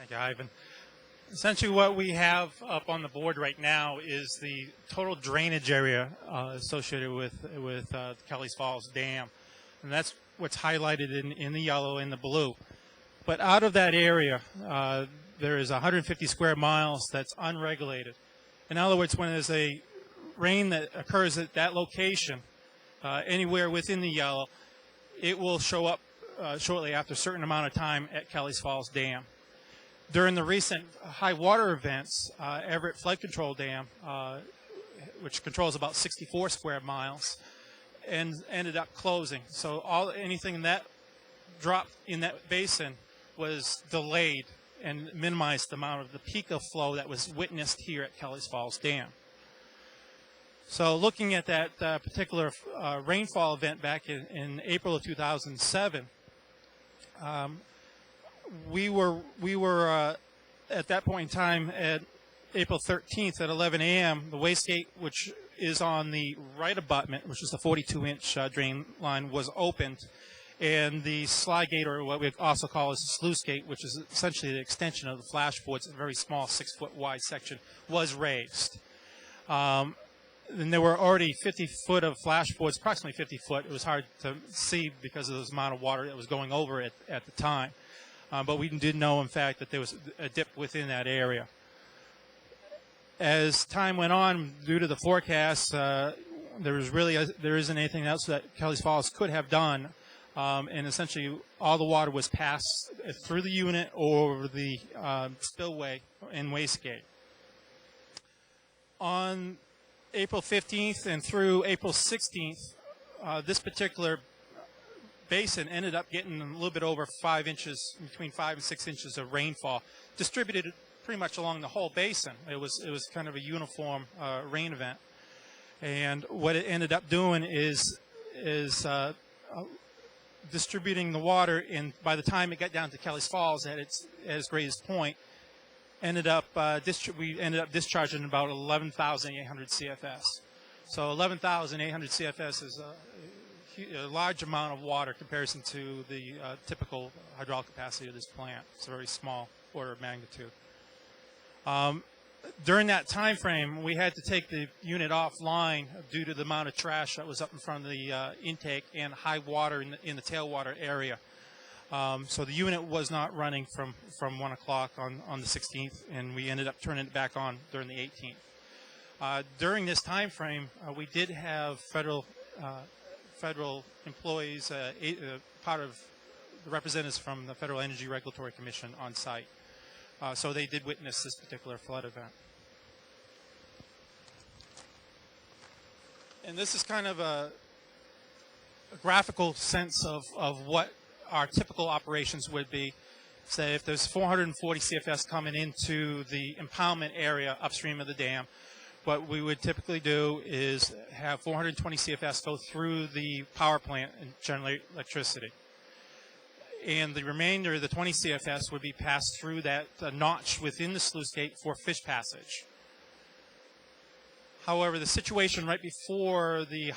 Thank you, Ivan. Essentially what we have up on the board right now is the total drainage area associated with Kelley's Falls Dam. And that's what's highlighted in the yellow and the blue. But out of that area, there is 150 square miles that's unregulated. In other words, when there's a rain that occurs at that location, anywhere within the yellow, it will show up shortly after a certain amount of time at Kelley's Falls Dam. During the recent high water events, Everett Flood Control Dam, which controls about 64 square miles, ended up closing. So anything that dropped in that basin was delayed and minimized the amount of the peak of flow that was witnessed here at Kelley's Falls Dam. So looking at that particular rainfall event back in April of 2007, we were at that point in time at April 13th at 11 a.m. The wastegate, which is on the right abutment, which is the 42-inch drain line, was opened, and the slide gate, or what we also call as the sluice gate, which is essentially the extension of the flash boards, a very small 6-foot wide section, was raised. And there were already 50 foot of flash boards, approximately 50 foot. It was hard to see because of the amount of water that was going over it at the time. But we did know, in fact, that there was a dip within that area. As time went on, due to the forecast, there isn't anything else that Kelley's Falls could have done, and essentially all the water was passed through the unit or over the spillway and wastegate. On April 15th and through April 16th, this particular basin ended up getting a little bit over 5 inches, between 5 and 6 inches of rainfall, distributed pretty much along the whole basin. It was kind of a uniform rain event, and what it ended up doing is distributing the water. And by the time it got down to Kelley's Falls at its greatest point, we ended up discharging about 11,800 CFS. So 11,800 CFS is a large amount of water in comparison to the typical hydraulic capacity of this plant. It's a very small order of magnitude. During that time frame, we had to take the unit offline due to the amount of trash that was up in front of the intake and high water in the tailwater area. So the unit was not running from 1 o'clock on the 16th, and we ended up turning it back on during the 18th. During this time frame, we did have federal employees, part of the representatives from the Federal Energy Regulatory Commission on site. So they did witness this particular flood event. And this is kind of a graphical sense of what our typical operations would be. Say if there's 440 CFS coming into the impoundment area upstream of the dam, what we would typically do is have 420 CFS go through the power plant and generate electricity. And the remainder of the 20 CFS would be passed through that notch within the sluice gate for fish passage. However, the situation right before the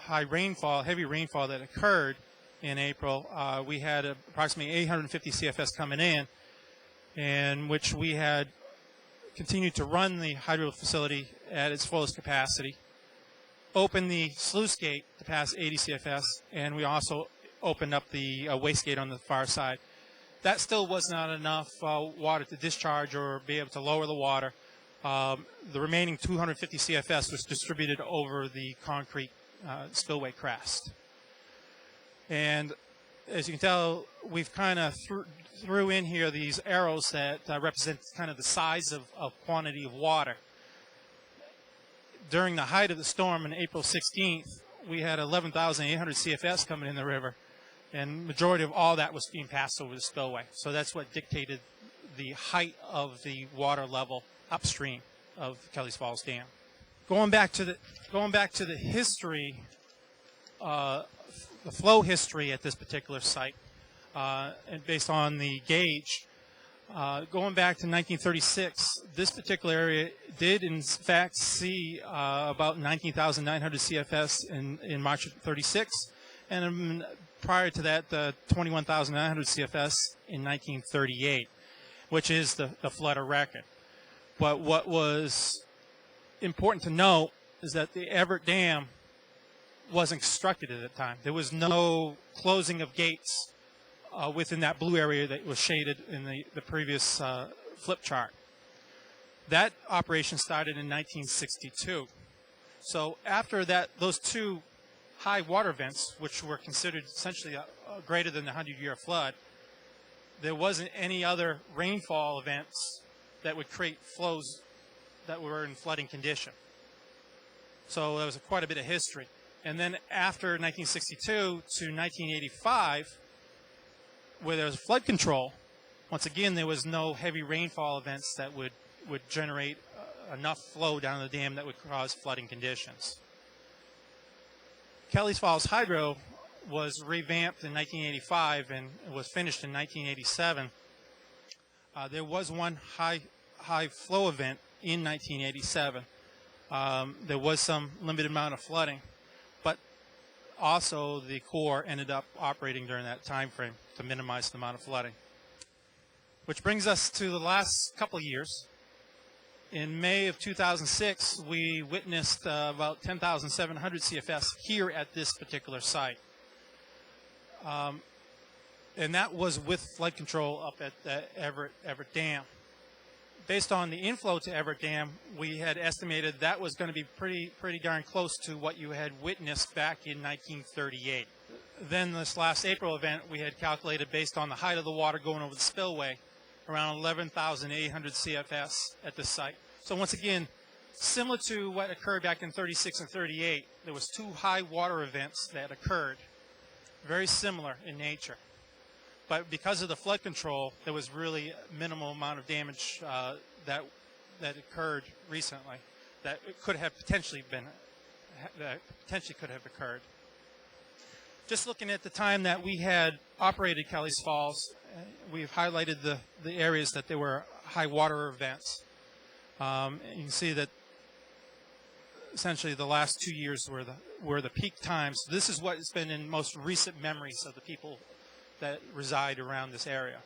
heavy rainfall that occurred in April, we had approximately 850 CFS coming in which we had continued to run the hydro facility at its fullest capacity, open the sluice gate to pass 80 CFS, and we also opened up the wastegate on the far side. That still was not enough water to discharge or be able to lower the water. The remaining 250 CFS was distributed over the concrete spillway crest. And as you can tell, we've kind of threw in here these arrows that represent kind of the size of quantity of water. During the height of the storm on April 16th, we had 11,800 CFS coming in the river, and majority of all that was being passed over the spillway. So that's what dictated the height of the water level upstream of Kelley's Falls Dam. Going back to the history, the flow history at this particular site, and based on the gauge, going back to 1936, this particular area did in fact see about 19,900 CFS in March of 36, and prior to that, 21,900 CFS in 1938. which is the flood of record. But what was important to note is that the Everett Dam wasn't constructed at the time. There was no closing of gates within that blue area that was shaded in the previous flip chart. That operation started in 1962. So after that, those two high water events, which were considered essentially greater than the 100-year flood, there wasn't any other rainfall events that would create flows that were in flooding condition. So there was quite a bit of history. And then after 1962 to 1985, where there was flood control, once again, there was no heavy rainfall events that would generate enough flow down the dam that would cause flooding conditions. Kelley's Falls Hydro was revamped in 1985 and was finished in 1987. There was one high flow event in 1987. There was some limited amount of flooding, but also the Corps ended up operating during that time frame to minimize the amount of flooding. Which brings us to the last couple of years. In May of 2006, we witnessed about 10,700 CFS here at this particular site. And that was with flood control up at the Everett Dam. Based on the inflow to Everett Dam, we had estimated that was going to be pretty darn close to what you had witnessed back in 1938. Then this last April event, we had calculated based on the height of the water going over the spillway, around 11,800 CFS at this site. So once again, similar to what occurred back in 36 and 38, there was two high water events that occurred, very similar in nature. But because of the flood control, there was really minimal amount of damage that occurred recently that could have potentially could have occurred. Just looking at the time that we had operated Kelley's Falls, we've highlighted the areas that there were high water events. You can see that essentially the last 2 years were the peak times. This is what has been in most recent memories of the people that reside around this area.